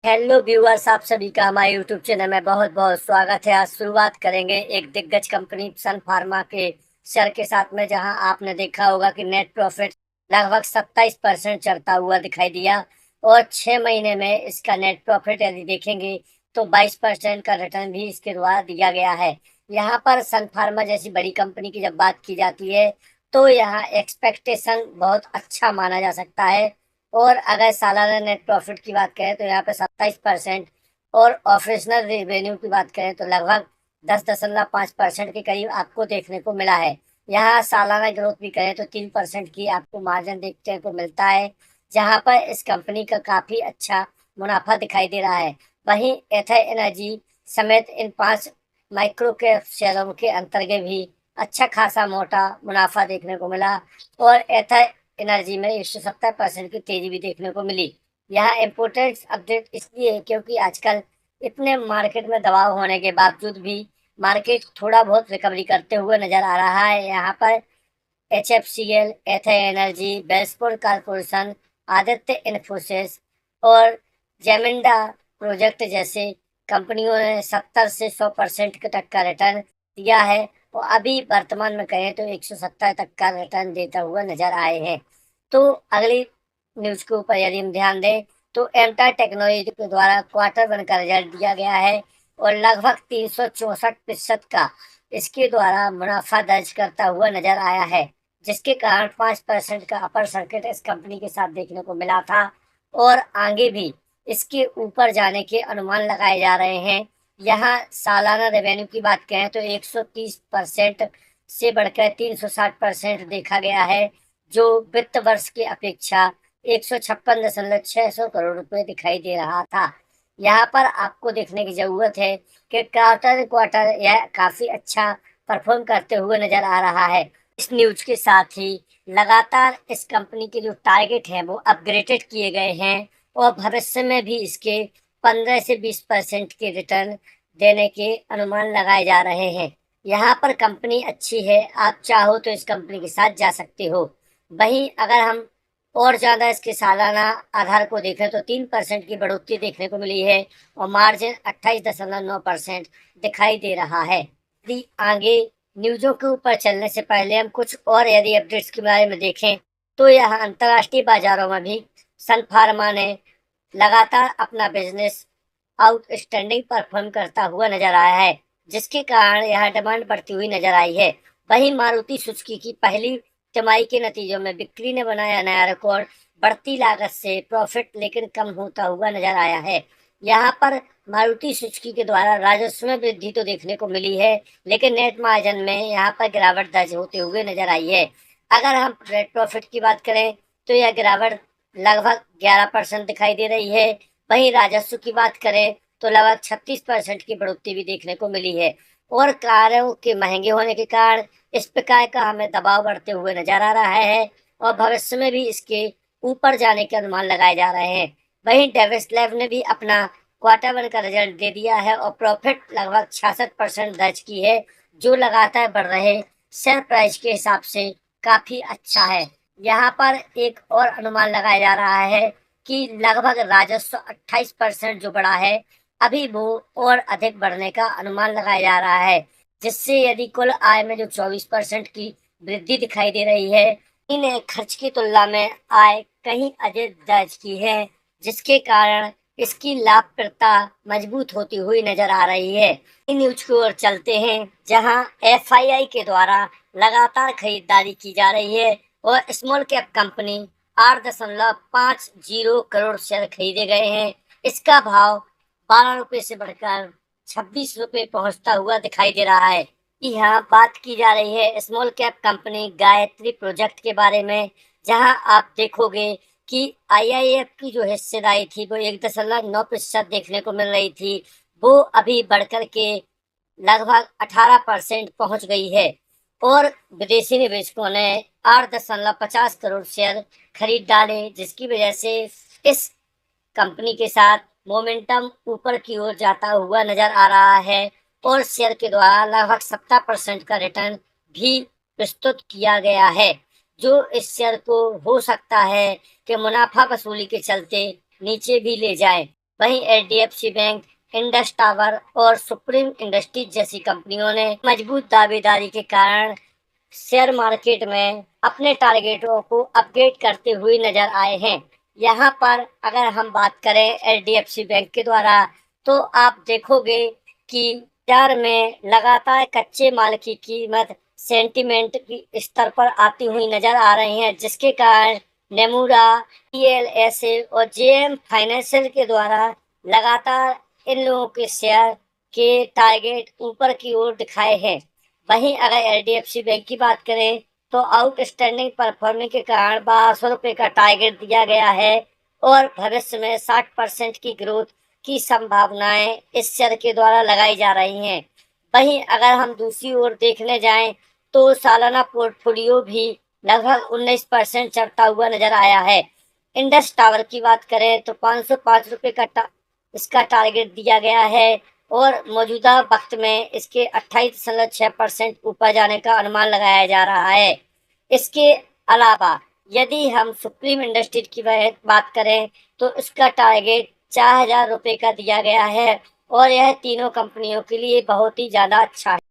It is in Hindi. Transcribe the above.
हेलो व्यूअर्स, आप सभी का हमारे यूट्यूब चैनल में बहुत बहुत स्वागत है। आज शुरुआत करेंगे एक दिग्गज कंपनी सन फार्मा के शेयर के साथ में, जहां आपने देखा होगा कि नेट प्रॉफिट लगभग 27% चढ़ता हुआ दिखाई दिया और 6 महीने में इसका नेट प्रॉफिट यदि देखेंगे तो 22% का रिटर्न भी इसके द्वारा दिया गया है। यहाँ पर सन फार्मा जैसी बड़ी कंपनी की जब बात की जाती है तो यहाँ एक्सपेक्टेशन बहुत अच्छा माना जा सकता है। और अगर सालाना नेट प्रॉफिट की बात करें तो यहाँ पे 27% और ऑपरेशनल रेवेन्यू की बात करें तो लगभग 10.5% के करीब आपको देखने को मिला है। यहाँ सालाना ग्रोथ भी करें तो 3% की आपको मार्जिन देखने को मिलता है, जहाँ पर इस कंपनी का काफ़ी अच्छा मुनाफा दिखाई दे रहा है। वहीं एथर एनर्जी समेत इन 5 माइक्रो कैप शेयरों के अंतर्गत भी अच्छा खासा मोटा मुनाफा देखने को मिला और एथर एनर्जी में 170% की तेजी भी देखने को मिली। यहाँ इम्पोर्टेंट अपडेट इसलिए है क्योंकि आजकल इतने मार्केट में दबाव होने के बावजूद भी मार्केट थोड़ा बहुत रिकवरी करते हुए नजर आ रहा है। यहाँ पर HFCL, एथर एनर्जी, बेस्पोर्ट कारपोरेशन, आदित्य इन्फोसिस और जेमिंडा प्रोजेक्ट जैसे कंपनियों ने 70 से 100% तक का रिटर्न दिया है और अभी वर्तमान में कहें तो 170 तक का रिटर्न देता हुआ नजर आए हैं। तो अगली न्यूज के ऊपर यदि हम ध्यान दें तो एमटा टेक्नोलॉजी के द्वारा Q1 का रिजल्ट दिया गया है और लगभग 364% का इसके द्वारा मुनाफा दर्ज करता हुआ नजर आया है, जिसके कारण 5% का अपर सर्किट इस कंपनी के साथ देखने को मिला था और आगे भी इसके ऊपर जाने के अनुमान लगाए जा रहे हैं। यहाँ सालाना रेवेन्यू की बात करें तो 130% से बढ़कर 360% देखा गया है, जो वित्त वर्ष की अपेक्षा 156.600 करोड़ रुपए दिखाई दे रहा था। यहाँ पर आपको देखने की जरूरत है कि क्वार्टर यह काफी अच्छा परफॉर्म करते हुए नजर आ रहा है। इस न्यूज के साथ ही लगातार इस कंपनी के जो टारगेट हैं वो अपग्रेडेड किए गए हैं और भविष्य में भी इसके 15 से 20% के रिटर्न देने के अनुमान लगाए जा रहे हैं। यहाँ पर कंपनी अच्छी है, आप चाहो तो इस कंपनी के साथ जा सकते हो। वहीं अगर हम और ज्यादा इसके सालाना आधार को देखें तो 3% की बढ़ोतरी देखने को मिली है और मार्जिन 28.9% दिखाई दे रहा है। यदि आगे न्यूज़ों के ऊपर चलने से पहले हम कुछ और यदि अपडेट्स के बारे में देखें तो यहाँ अंतर्राष्ट्रीय बाजारों में भी सन फार्मा ने लगातार अपना बिजनेस आउटस्टैंडिंग परफॉर्म करता हुआ नजर आया है, जिसके कारण यहाँ डिमांड बढ़ती हुई नजर आई है। वहीं मारुति सुजुकी की पहली तिमाही के नतीजों में बिक्री ने बनाया नया रिकॉर्ड। बढ़ती लागत से प्रॉफिट लेकिन कम होता हुआ नजर आया है। यहाँ पर मारुति सुजुकी के द्वारा राजस्व में वृद्धि तो देखने को मिली है, लेकिन नेट मार्जिन में यहाँ पर गिरावट दर्ज होते हुए नजर आई है। अगर हम नेट प्रॉफिट की बात करें तो यह गिरावट लगभग 11% दिखाई दे रही है। वहीं राजस्व की बात करें तो लगभग 36% की बढ़ोतरी भी देखने को मिली है और कारों के महंगे होने के कारण इस प्रकार का हमें दबाव बढ़ते हुए नजर आ रहा है और भविष्य में भी इसके ऊपर जाने के अनुमान लगाए जा रहे हैं। वहीं डेविस लैब ने भी अपना Q1 का रिजल्ट दे दिया है और प्रॉफिट लगभग 66% दर्ज की है, जो लगातार बढ़ रहे शेयर प्राइस के हिसाब से काफी अच्छा है। यहाँ पर एक और अनुमान लगाया जा रहा है कि लगभग राजस्व 28% जो बढ़ा है, अभी वो और अधिक बढ़ने का अनुमान लगाया जा रहा है, जिससे यदि कुल आय में जो 24% की वृद्धि दिखाई दे रही है, इन खर्च की तुलना में आय कहीं अधिक दर्ज की है, जिसके कारण इसकी लाभप्रदता मजबूत होती हुई नजर आ रही है। इन न्यूज की ओर चलते हैं, जहां FII के द्वारा लगातार खरीदारी की जा रही है और small cap company 8.50 crore share खरीदे गए हैं। इसका भाव 12 रुपए से बढ़कर 26 रुपए पहुंचता हुआ दिखाई दे रहा है। यहाँ बात की जा रही है small cap company Gayatri project के बारे में, जहां आप देखोगे कि IIF की जो हिस्सेदारी थी वो 1.9% देखने को मिल रही थी, वो अभी बढ़कर के लगभग 18% पहुंच गई है और विदेशी निवेशकों ने 8.50 करोड़ शेयर खरीद डाले, जिसकी वजह से इस कंपनी के साथ मोमेंटम ऊपर की ओर जाता हुआ नजर आ रहा है और शेयर के द्वारा लगभग 70% का रिटर्न भी प्रस्तुत किया गया है, जो इस शेयर को हो सकता है कि मुनाफा वसूली के चलते नीचे भी ले जाए। वहीं एचडीएफसी बैंक, इंडस टावर और सुप्रीम इंडस्ट्रीज जैसी कंपनियों ने मजबूत दावेदारी के कारण शेयर मार्केट में अपने टारगेटों को अपग्रेड करते हुए नजर आए हैं। यहाँ पर अगर हम बात करें एचडीएफसी बैंक के द्वारा, तो आप देखोगे कि बाजार में लगातार कच्चे माल की कीमत सेंटीमेंट की स्तर पर आती हुई नजर आ रही है, जिसके कारण नेमुरा, टीएलएसए और जेएम फाइनेंशियल के द्वारा लगातार इन लोगों के शेयर के टारगेट ऊपर की ओर दिखाए हैं। वहीं अगर एचडीएफसी बैंक की बात करें, तो आउटस्टैंडिंग परफॉर्मेंस के कारण 1200 रुपये का टारगेट दिया गया है और भविष्य में 60% की ग्रोथ की संभावनाएं इस शेयर के द्वारा लगाई जा रही हैं। वहीं अगर हम दूसरी ओर देखने जाएं, तो सालाना पोर्टफोलियो भी लगभग 19% चढ़ता हुआ नजर आया है। इंडस टावर की बात करें तो 505 रुपये का इसका टारगेट दिया गया है और मौजूदा वक्त में इसके 28.6% ऊपर जाने का अनुमान लगाया जा रहा है। इसके अलावा यदि हम सुप्रीम इंडस्ट्रीज की बात करें, तो इसका टारगेट 4000 रुपये का दिया गया है और यह तीनों कंपनियों के लिए बहुत ही ज़्यादा अच्छा है।